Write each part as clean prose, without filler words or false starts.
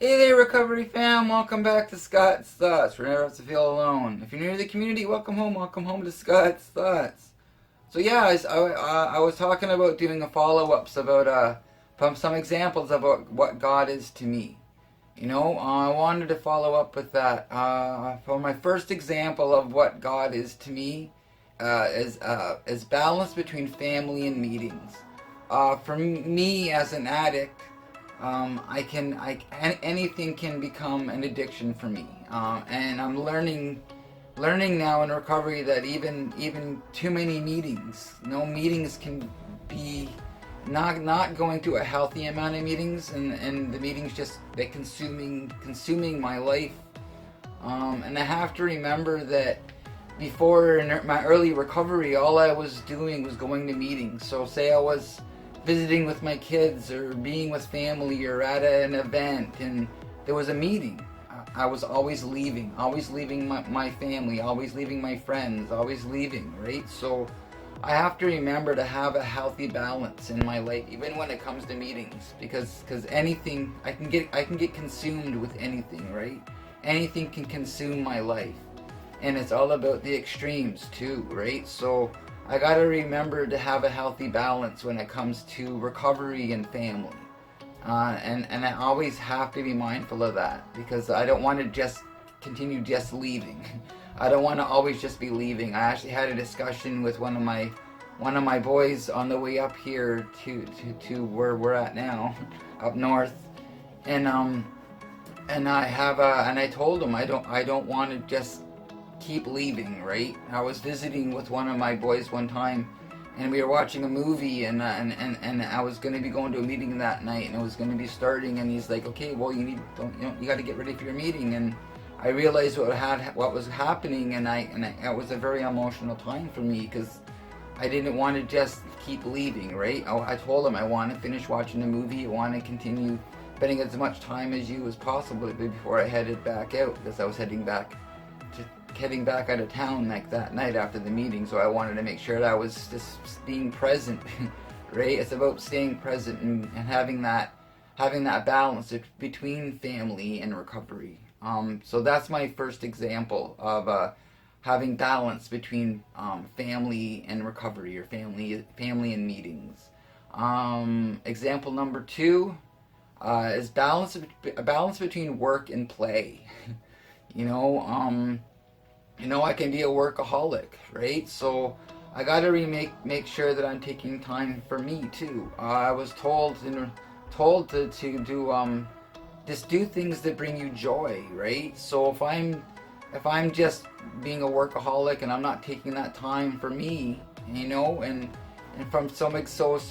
Hey there, Recovery fam. Welcome back to Scott's Thoughts. Where never have to feel alone. If you're new to the community, welcome home. Welcome home to Scott's Thoughts. So yeah, I was talking about doing a follow-ups about from some examples about what God is to me. I wanted to follow up with that. For my first example of what God is to me, is balance between family and meetings. For me as an addict, anything can become an addiction for me, and I'm learning now in recovery that even too many meetings, no meetings can be not going to a healthy amount of meetings, and the meetings just they consuming my life, and I have to remember that before in my early recovery, all I was doing was going to meetings. So say I was visiting with my kids or being with family or at an event and there was a meeting, I was always leaving my family, always leaving my friends, always leaving, right? So I have to remember to have a healthy balance in my life, even when it comes to meetings, because anything I can get consumed with anything, right? Anything can consume my life, and it's all about the extremes too, right? So I gotta remember to have a healthy balance when it comes to recovery and family. And I always have to be mindful of that because I don't want to just continue just leaving. I don't want to always just be leaving. I actually had a discussion with one of my boys on the way up here to where we're at now, up north, and and I told him I don't want to just keep leaving, right? I was visiting with one of my boys one time, and we were watching a movie, and I was going to be going to a meeting that night, and it was going to be starting, and he's like, okay, well, you got to get ready for your meeting, and I realized what was happening, and it was a very emotional time for me because I didn't want to just keep leaving, right? I told him I want to finish watching the movie, I want to continue spending as much time as you as possible before I headed back out, because I was heading back out of town like that night after the meeting, so I wanted to make sure that I was just being present, right? It's about staying present and having that balance between family and recovery. So that's my first example of having balance between family and recovery, or family and meetings. Example number two is balance between work and play. you know, um, I can be a workaholic, right? So I gotta make sure that I'm taking time for me too. I was told to do just do things that bring you joy, right? So if I'm just being a workaholic and I'm not taking that time for me, and from some examples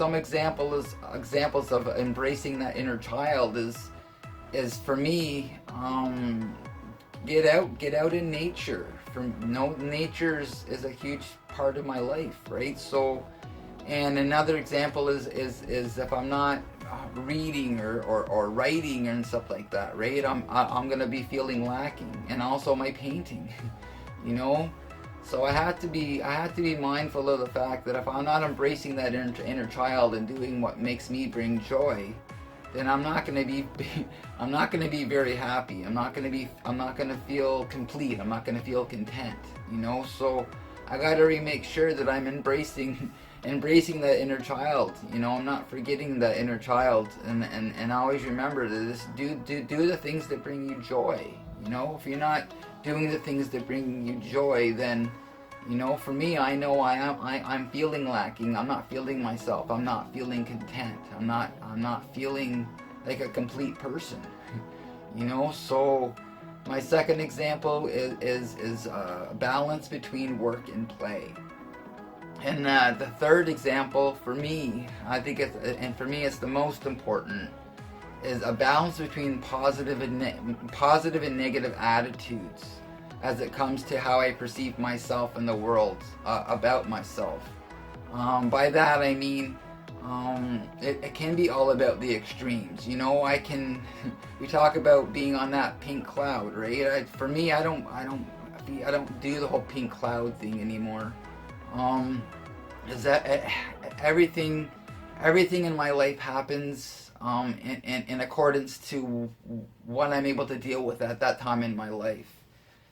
of embracing that inner child is for me, get out in nature. From no nature's is a huge part of my life, right? So, and another example is if I'm not reading or writing and stuff like that, right? I'm gonna be feeling lacking, and also my painting, you know. So I had to be mindful of the fact that if I'm not embracing that inner child and doing what makes me bring joy, then I'm not gonna be I'm not gonna be very happy. I'm not gonna feel complete. I'm not gonna feel content. So I gotta make sure that I'm embracing that inner child. I'm not forgetting that inner child, and always remember that do the things that bring you joy. If you're not doing the things that bring you joy, then for me, I know I'm feeling lacking. I'm not feeling myself. I'm not feeling content. I'm not feeling like a complete person. So my second example is balance between work and play. And the third example for me, I think it's the most important, is a balance between positive and negative attitudes as it comes to how I perceive myself and the world, about myself. By that I mean, it can be all about the extremes. We talk about being on that pink cloud, right? For me, I don't do the whole pink cloud thing anymore. Is that everything in my life happens in accordance to what I'm able to deal with at that time in my life.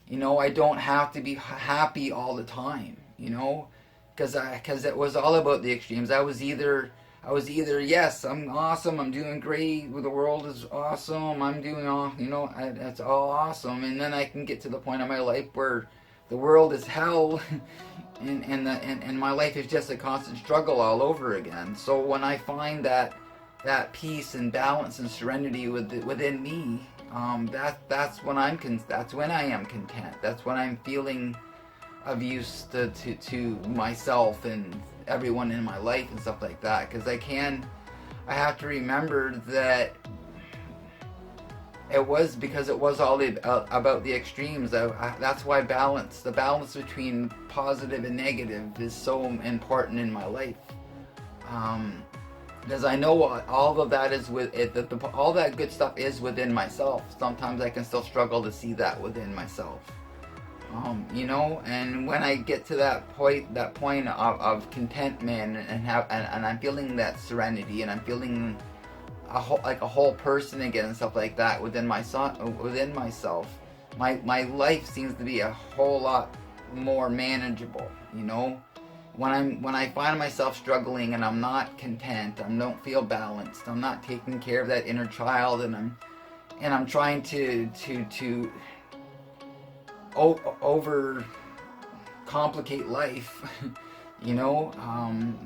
You know, I don't have to be happy all the time. You know, because it was all about the extremes. I was either yes, I'm awesome, I'm doing great, the world is awesome, I'm doing all, you know, it's all awesome, and then I can get to the point in my life where the world is hell, and my life is just a constant struggle all over again. So when I find that peace and balance and serenity within me, that's when that's when I am content. That's when I'm feeling of use to myself and everyone in my life and stuff like that. Because I have to remember that it was because it was all about the extremes. That's why the balance between positive and negative is so important in my life. Because I know all of that is with it, all that good stuff is within myself. Sometimes I can still struggle to see that within myself. You know, and when I get to that point of contentment and I'm feeling that serenity and I'm feeling like a whole person again and stuff like that within myself, my life seems to be a whole lot more manageable. You know, when I find myself struggling and I'm not content, I don't feel balanced, I'm not taking care of that inner child, and I'm trying to over complicate life. You know,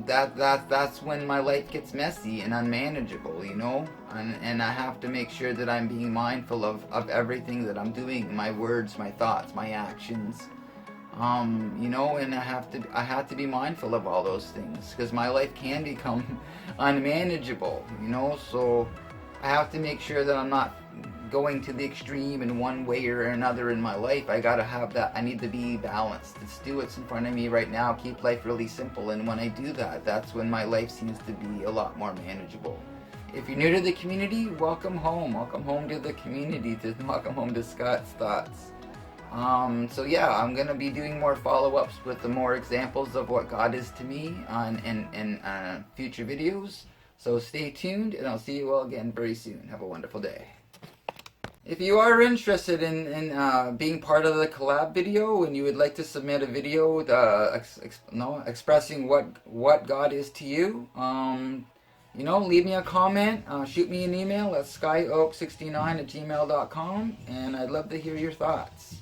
that's when my life gets messy and unmanageable. You know, and I have to make sure that I'm being mindful of everything that I'm doing, my words, my thoughts, my actions. You know, and I have to be mindful of all those things, because my life can become unmanageable. You know, so I have to make sure that I'm not going to the extreme in one way or another in my life. I gotta have that. I need to be balanced. Let's do what's in front of me right now. Keep life really simple. And when I do that, that's when my life seems to be a lot more manageable. If you're new to the community, welcome home. Welcome home to the community. Welcome home to Scott's Thoughts. So yeah, I'm gonna be doing more follow-ups with the more examples of what God is to me in future videos. So stay tuned, and I'll see you all again very soon. Have a wonderful day. If you are interested in being part of the collab video and you would like to submit a video expressing what God is to you, you know, leave me a comment, shoot me an email at skyoak69@gmail.com, and I'd love to hear your thoughts.